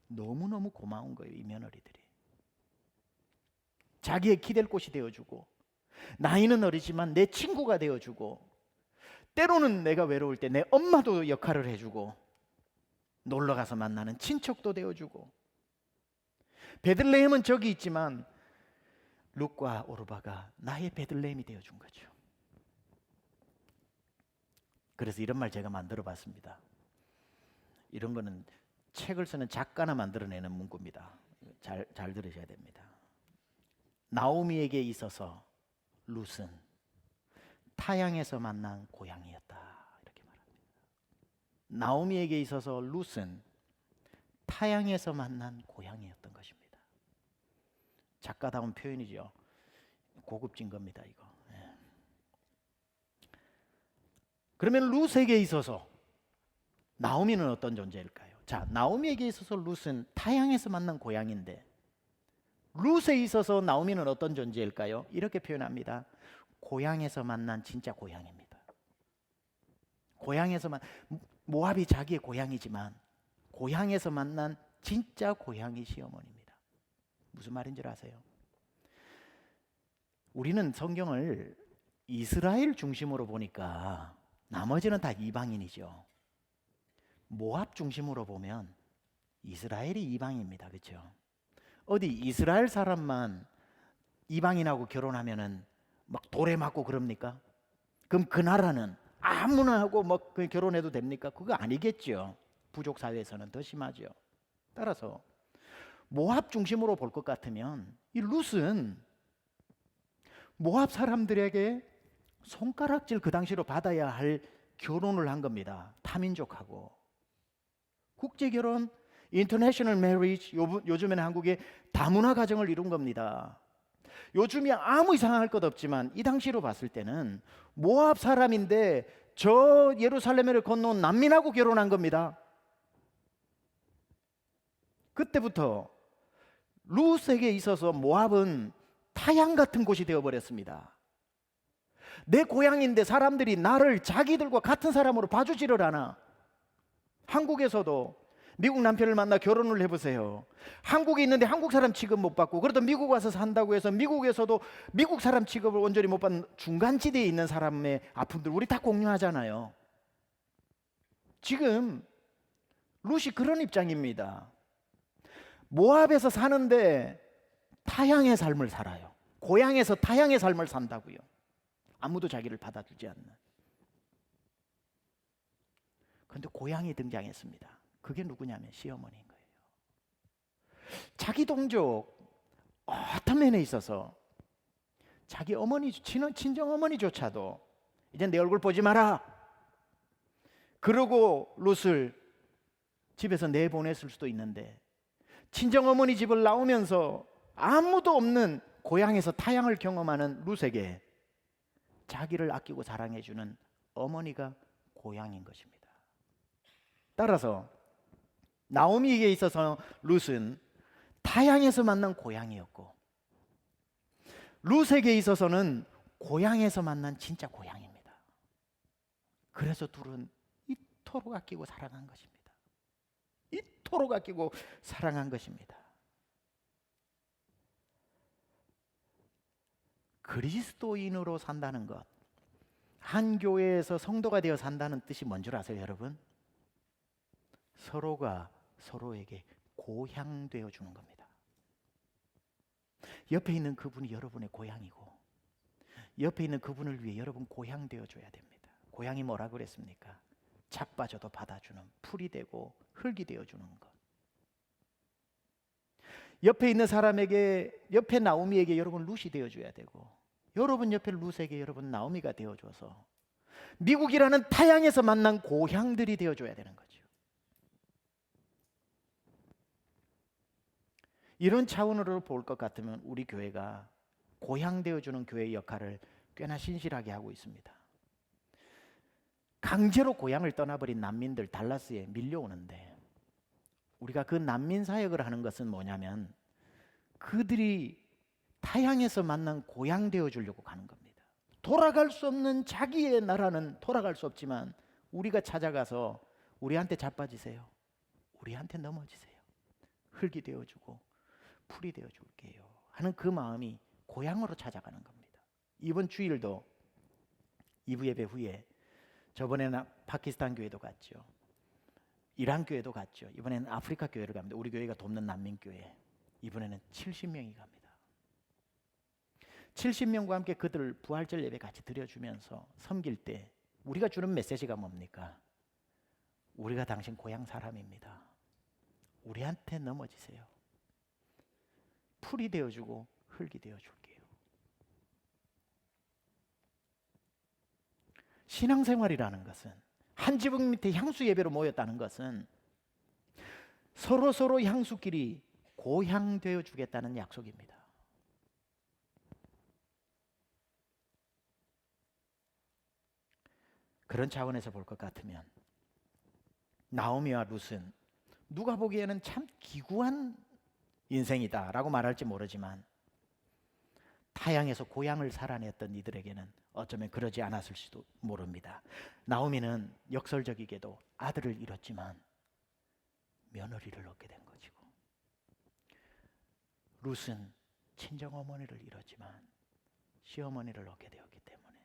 S2: 너무너무 고마운 거예요. 이 며느리들이 자기의 기댈 곳이 되어주고, 나이는 어리지만 내 친구가 되어주고, 때로는 내가 외로울 때 내 엄마도 역할을 해주고, 놀러가서 만나는 친척도 되어주고. 베들레헴은 저기 있지만 룻과 오르바가 나의 베들레헴이 되어준 거죠. 그래서 이런 말 제가 만들어 봤습니다. 이런 거는 책을 쓰는 작가나 만들어내는 문구입니다. 잘 들으셔야 됩니다. 나오미에게 있어서 룻은 타향에서 만난 고향이었다. 이렇게 말합니다. 나오미에게 있어서 룻은 타향에서 만난 고향이었던 것입니다. 작가다운 표현이죠. 고급진 겁니다, 이거. 예. 그러면 룻에게 있어서 나오미는 어떤 존재일까요? 자, 나오미에게 있어서 룻은 타향에서 만난 고향인데 룻에 있어서 나오미는 어떤 존재일까요? 이렇게 표현합니다. 고향에서 만난 진짜 고향입니다. 고향에서만, 모압이 자기의 고향이지만 고향에서 만난 진짜 고향이 시어머니입니다. 무슨 말인지 아세요? 우리는 성경을 이스라엘 중심으로 보니까 나머지는 다 이방인이죠. 모압 중심으로 보면 이스라엘이 이방입니다. 그렇죠? 어디 이스라엘 사람만 이방인하고 결혼하면은 막 돌에 맞고 그럽니까? 그럼 그 나라는 아무나 하고 뭐 결혼해도 됩니까? 그거 아니겠죠. 부족 사회에서는 더 심하죠. 따라서 모압 중심으로 볼 것 같으면 이 룻은 모압 사람들에게 손가락질 그 당시로 받아야 할 결혼을 한 겁니다. 타민족하고 국제 결혼, 인터내셔널 메리지, 요즘에는 한국에 다문화 가정을 이룬 겁니다. 요즘이 아무 이상할 것 없지만 이 당시로 봤을 때는 모압 사람인데 저 예루살렘을 건너온 난민하고 결혼한 겁니다. 그때부터 룻에게 있어서 모압은 타향 같은 곳이 되어버렸습니다. 내 고향인데 사람들이 나를 자기들과 같은 사람으로 봐주지를 않아. 한국에서도 미국 남편을 만나 결혼을 해보세요. 한국에 있는데 한국 사람 취급 못 받고, 그러다 미국 와서 산다고 해서 미국에서도 미국 사람 취급을 온전히 못 받는 중간지대에 있는 사람의 아픔들 우리 다 공유하잖아요. 지금 룻이 그런 입장입니다. 모압에서 사는데 타향의 삶을 살아요. 고향에서 타향의 삶을 산다고요. 아무도 자기를 받아주지 않는. 그런데 고향이 등장했습니다. 그게 누구냐면 시어머니인 거예요. 자기 동족 어떤 면에 있어서 자기 어머니, 친정 어머니조차도 이제 내 얼굴 보지 마라 그러고 룻을 집에서 내보냈을 수도 있는데, 친정 어머니 집을 나오면서 아무도 없는 고향에서 타향을 경험하는 룻에게 자기를 아끼고 사랑해주는 어머니가 고향인 것입니다. 따라서 나오미에게 있어서 룻은 타향에서 만난 고향이었고, 룻에게 있어서는 고향에서 만난 진짜 고향입니다. 그래서 둘은 이토록 아끼고 사랑한 것입니다. 이토록 아끼고 사랑한 것입니다. 그리스도인으로 산다는 것, 한 교회에서 성도가 되어 산다는 뜻이 뭔 줄 아세요, 여러분? 서로가 서로에게 고향 되어 주는 겁니다. 옆에 있는 그분이 여러분의 고향이고, 옆에 있는 그분을 위해 여러분 고향 되어 줘야 됩니다. 고향이 뭐라 그랬습니까? 자빠져도 받아주는, 풀이 되고 흙이 되어 주는 것. 옆에 있는 사람에게, 옆에 나오미에게 여러분 룻이 되어 줘야 되고, 여러분 옆에 룻에게 여러분 나오미가 되어 줘서 미국이라는 타향에서 만난 고향들이 되어 줘야 되는 거죠. 이런 차원으로 볼 것 같으면 우리 교회가 고향 되어주는 교회의 역할을 꽤나 신실하게 하고 있습니다. 강제로 고향을 떠나버린 난민들 달라스에 밀려오는데, 우리가 그 난민 사역을 하는 것은 뭐냐면 그들이 타향에서 만난 고향 되어주려고 가는 겁니다. 돌아갈 수 없는 자기의 나라는 돌아갈 수 없지만 우리가 찾아가서 우리한테 자빠지세요, 우리한테 넘어지세요, 흙이 되어주고 풀이 되어줄게요 하는 그 마음이 고향으로 찾아가는 겁니다. 이번 주일도 2부 예배 후에 저번에는 파키스탄 교회도 갔죠, 이란 교회도 갔죠, 이번에는 아프리카 교회를 갑니다. 우리 교회가 돕는 난민교회. 이번에는 70명이 갑니다. 70명과 함께 그들 부활절 예배 같이 드려주면서 섬길 때 우리가 주는 메시지가 뭡니까? 우리가 당신 고향 사람입니다. 우리한테 넘어지세요. 풀이 되어주고 흙이 되어줄게요. 신앙생활이라는 것은, 한 지붕 밑에 향수 예배로 모였다는 것은 서로 향수끼리 고향 되어주겠다는 약속입니다. 그런 차원에서 볼 것 같으면 나오미와 룻은 누가 보기에는 참 기구한 인생이다 라고 말할지 모르지만 타향에서 고향을 살아냈던 이들에게는 어쩌면 그러지 않았을지도 모릅니다. 나오미는 역설적이게도 아들을 잃었지만 며느리를 얻게 된 것이고, 룻은 친정어머니를 잃었지만 시어머니를 얻게 되었기 때문에,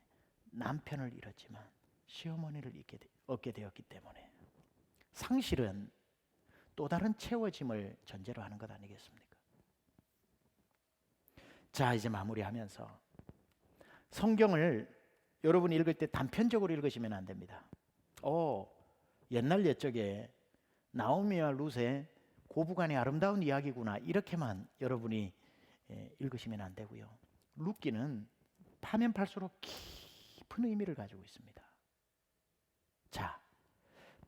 S2: 남편을 잃었지만 시어머니를 얻게 되었기 때문에, 상실은 또 다른 채워짐을 전제로 하는 것 아니겠습니까? 자, 이제 마무리하면서 성경을 여러분이 읽을 때 단편적으로 읽으시면 안 됩니다. 옛날 옛적에 나오미와 룻의 고부간의 아름다운 이야기구나, 이렇게만 여러분이 읽으시면 안 되고요. 룻기는 파면 팔수록 깊은 의미를 가지고 있습니다. 자,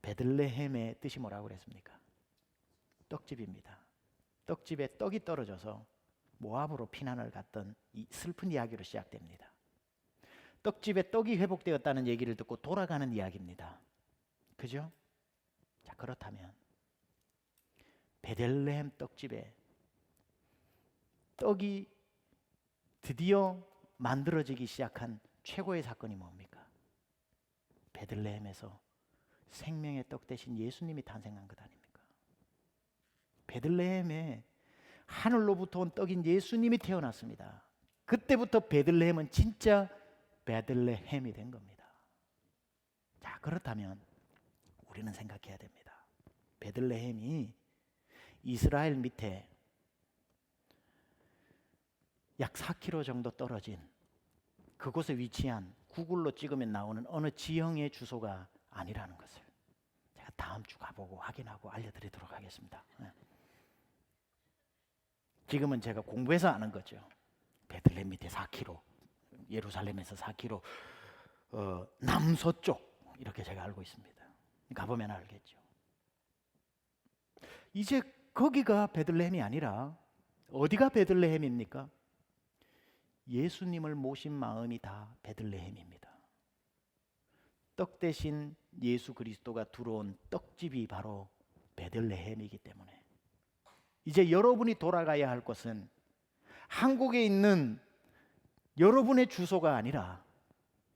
S2: 베들레헴의 뜻이 뭐라고 그랬습니까? 떡집입니다. 떡집에 떡이 떨어져서 모압으로 피난을 갔던 이 슬픈 이야기로 시작됩니다. 떡집에 떡이 회복되었다는 얘기를 듣고 돌아가는 이야기입니다. 그죠? 자, 그렇다면 베들레헴 떡집에 떡이 드디어 만들어지기 시작한 최고의 사건이 뭡니까? 베들레헴에서 생명의 떡 대신 예수님이 탄생한 것 아닙니까? 베들레헴에 하늘로부터 온 떡인 예수님이 태어났습니다. 그때부터 베들레헴은 진짜 베들레헴이 된 겁니다. 자, 그렇다면 우리는 생각해야 됩니다. 베들레헴이 이스라엘 밑에 약 4km 정도 떨어진 그곳에 위치한 구글로 찍으면 나오는 어느 지형의 주소가 아니라는 것을 제가 다음 주 가보고 확인하고 알려드리도록 하겠습니다. 지금은 제가 공부해서 아는 거죠. 베들레헴 밑에 4km, 예루살렘에서 4km 남서쪽, 이렇게 제가 알고 있습니다. 가보면 알겠죠. 이제 거기가 베들레헴이 아니라 어디가 베들레헴입니까? 예수님을 모신 마음이 다 베들레헴입니다. 떡 대신 예수 그리스도가 들어온 떡집이 바로 베들레헴이기 때문에 이제 여러분이 돌아가야 할 것은 한국에 있는 여러분의 주소가 아니라,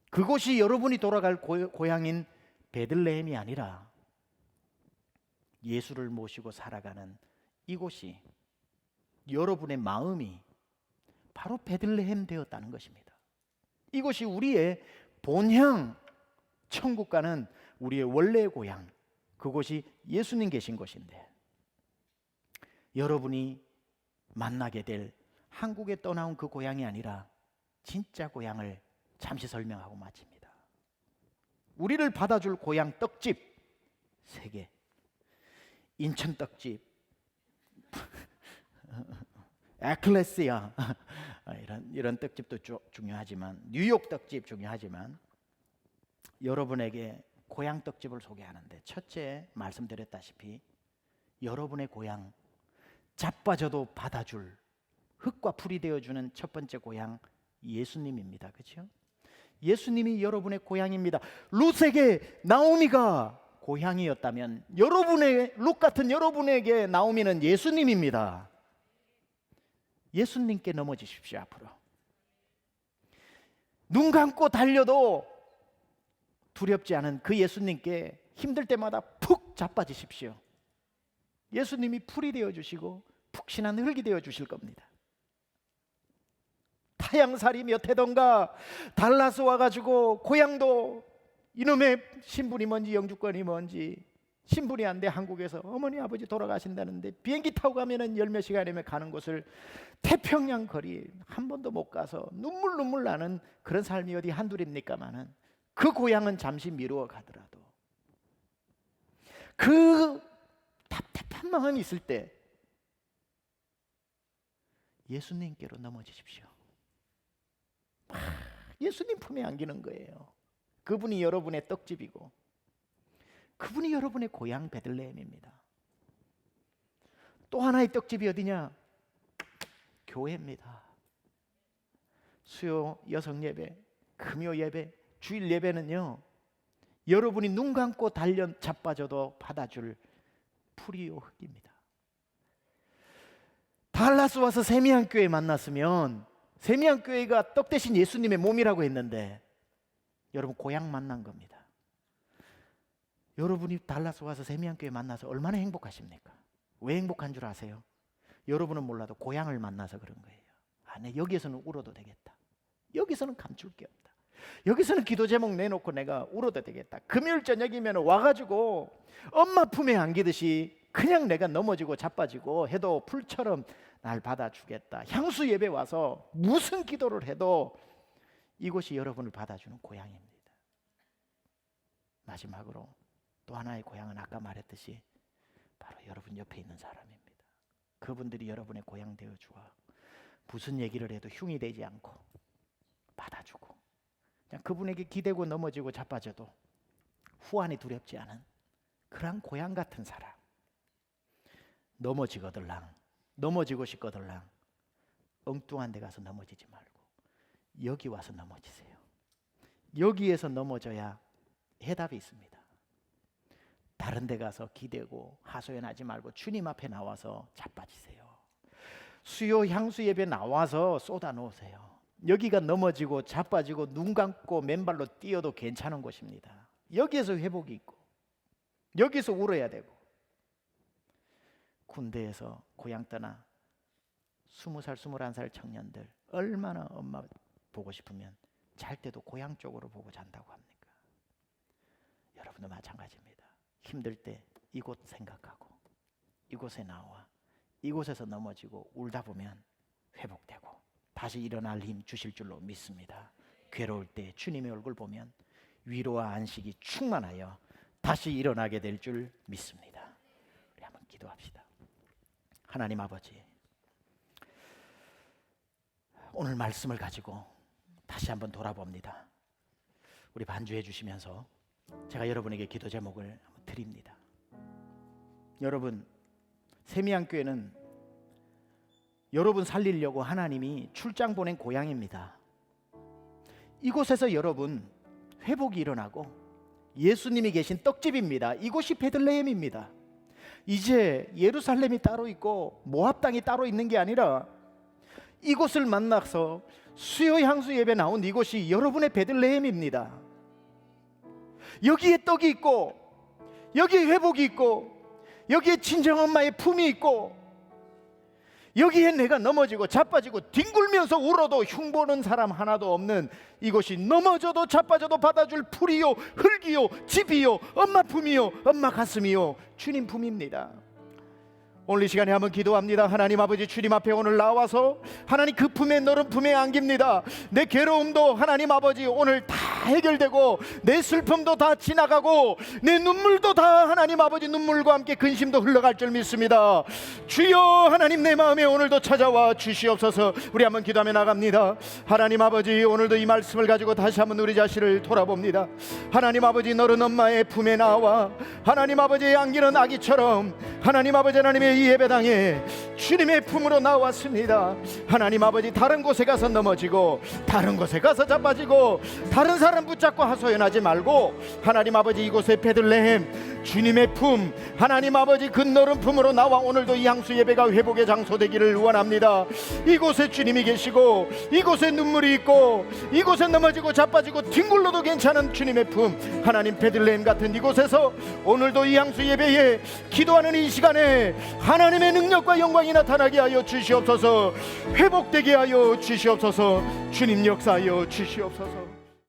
S2: 그곳이 여러분이 돌아갈 고향인 베들레헴이 아니라, 예수를 모시고 살아가는 이곳이, 여러분의 마음이 바로 베들레헴 되었다는 것입니다. 이곳이 우리의 본향, 천국과는 우리의 원래의 고향, 그곳이 예수님 계신 곳인데, 여러분이 만나게 될 한국에 떠나온 그 고향이 아니라 진짜 고향을 잠시 설명하고 마칩니다. 우리를 받아줄 고향 떡집 3개, 인천 떡집, 에클레시아 이런 떡집도 중요하지만, 뉴욕 떡집 중요하지만, 여러분에게 고향 떡집을 소개하는데, 첫째 말씀드렸다시피 여러분의 고향, 자빠져도 받아줄 흙과 풀이 되어주는 첫 번째 고향 예수님입니다. 그렇죠? 예수님이 여러분의 고향입니다. 룻에게 나오미가 고향이었다면 여러분의, 룻 같은 여러분에게 나오미는 예수님입니다. 예수님께 넘어지십시오. 앞으로 눈 감고 달려도 두렵지 않은 그 예수님께 힘들 때마다 푹 자빠지십시오. 예수님이 풀이 되어주시고 푹신한 흙이 되어주실 겁니다. 타향살이 몇 해던가 달라스 와가지고 고향도 이놈의 신분이 뭔지 영주권이 뭔지 신분이 안 돼 한국에서 어머니 아버지 돌아가신다는데 비행기 타고 가면은 10몇 시간이면 가는 곳을 태평양 거리 한 번도 못 가서 눈물 나는 그런 삶이 어디 한둘입니까마는, 그 고향은 잠시 미루어 가더라도 그 답답한 마음이 있을 때 예수님께로 넘어지십시오. 예수님 품에 안기는 거예요. 그분이 여러분의 떡집이고 그분이 여러분의 고향 베들레헴입니다. 또 하나의 떡집이 어디냐? 교회입니다. 수요 여성 예배, 금요 예배, 주일 예배는요, 여러분이 눈 감고 단련 자빠져도 받아줄 풀이요 흙입니다. 달라스 와서 세미한 교회 만났으면 세미한 교회가 떡 대신 예수님의 몸이라고 했는데 여러분 고향 만난 겁니다. 여러분이 달라스 와서 세미안교회 만나서 얼마나 행복하십니까? 왜 행복한 줄 아세요? 여러분은 몰라도 고향을 만나서 그런 거예요. 아, 내 여기에서는 울어도 되겠다. 여기서는 감출 게 없다. 여기서는 기도 제목 내놓고 내가 울어도 되겠다. 금요일 저녁이면 와가지고 엄마 품에 안기듯이 그냥 내가 넘어지고 자빠지고 해도 풀처럼 날 받아주겠다. 향수 예배 와서 무슨 기도를 해도 이곳이 여러분을 받아주는 고향입니다. 마지막으로 또 하나의 고향은 아까 말했듯이 바로 여러분 옆에 있는 사람입니다. 그분들이 여러분의 고향 되어 주어 무슨 얘기를 해도 흉이 되지 않고 받아주고 그냥 그분에게 기대고 넘어지고 자빠져도 후환이 두렵지 않은 그런 고향 같은 사람. 넘어지거들랑 넘어지고 싶거들랑 엉뚱한 데 가서 넘어지지 말고 여기 와서 넘어지세요. 여기에서 넘어져야 해답이 있습니다. 다른 데 가서 기대고 하소연하지 말고 주님 앞에 나와서 자빠지세요. 수요 향수 예배 나와서 쏟아 놓으세요. 여기가 넘어지고 자빠지고 눈 감고 맨발로 뛰어도 괜찮은 곳입니다. 여기에서 회복이 있고 여기서 울어야 되고 군대에서 고향 떠나 20살, 21살 청년들 얼마나 엄마 보고 싶으면 잘 때도 고향 쪽으로 보고 잔다고 합니까? 여러분도 마찬가지입니다. 힘들 때 이곳 생각하고 이곳에 나와 이곳에서 넘어지고 울다 보면 회복되고 다시 일어날 힘 주실 줄로 믿습니다. 괴로울 때 주님의 얼굴 보면 위로와 안식이 충만하여 다시 일어나게 될 줄 믿습니다. 우리 한번 기도합시다. 하나님 아버지, 오늘 말씀을 가지고 다시 한번 돌아봅니다. 우리 반주해 주시면서 제가 여러분에게 기도 제목을 드립니다. 여러분, 세미안교회는 여러분 살리려고 하나님이 출장 보낸 고향입니다. 이곳에서 여러분 회복이 일어나고 예수님이 계신 떡집입니다. 이곳이 베들레헴입니다. 이제 예루살렘이 따로 있고 모압 땅이 따로 있는 게 아니라 이곳을 만나서 수요 향수 예배 나온 이곳이 여러분의 베들레헴입니다. 여기에 떡이 있고 여기에 회복이 있고 여기에 친정엄마의 품이 있고 여기에 내가 넘어지고 자빠지고 뒹굴면서 울어도 흉보는 사람 하나도 없는 이곳이 넘어져도 자빠져도 받아줄 풀이요 흙이요 집이요 엄마 품이요 엄마 가슴이요 주님 품입니다. 오늘 이 시간에 한번 기도합니다. 하나님 아버지, 주님 앞에 오늘 나와서 하나님 그 품에 너른 품에 안깁니다. 내 괴로움도 하나님 아버지 오늘 다 해결되고 내 슬픔도 다 지나가고 내 눈물도 다 하나님 아버지 눈물과 함께 근심도 흘러갈 줄 믿습니다. 주여 하나님, 내 마음에 오늘도 찾아와 주시옵소서. 우리 한번 기도하며 나갑니다. 하나님 아버지, 오늘도 이 말씀을 가지고 다시 한번 우리 자신을 돌아봅니다. 하나님 아버지, 너른 엄마의 품에 나와 하나님 아버지의 안기는 아기처럼 하나님 아버지, 하나님의 이 예배당에 주님의 품으로 나왔습니다. 하나님 아버지, 다른 곳에 가서 넘어지고 다른 곳에 가서 자빠지고 다른 사람 붙잡고 하소연하지 말고 하나님 아버지, 이곳에 베들레헴 주님의 품, 하나님 아버지 그 너른 품으로 나와 오늘도 이 향수 예배가 회복의 장소 되기를 원합니다. 이곳에 주님이 계시고 이곳에 눈물이 있고 이곳에 넘어지고 자빠지고 뒹굴러도 괜찮은 주님의 품, 하나님 베들레헴 같은 이곳에서 오늘도 이 향수 예배에 기도하는 이 시간에 하나님의 능력과 영광이 나타나게 하여 주시옵소서. 회복되게 하여 주시옵소서. 주님 역사하여 주시옵소서.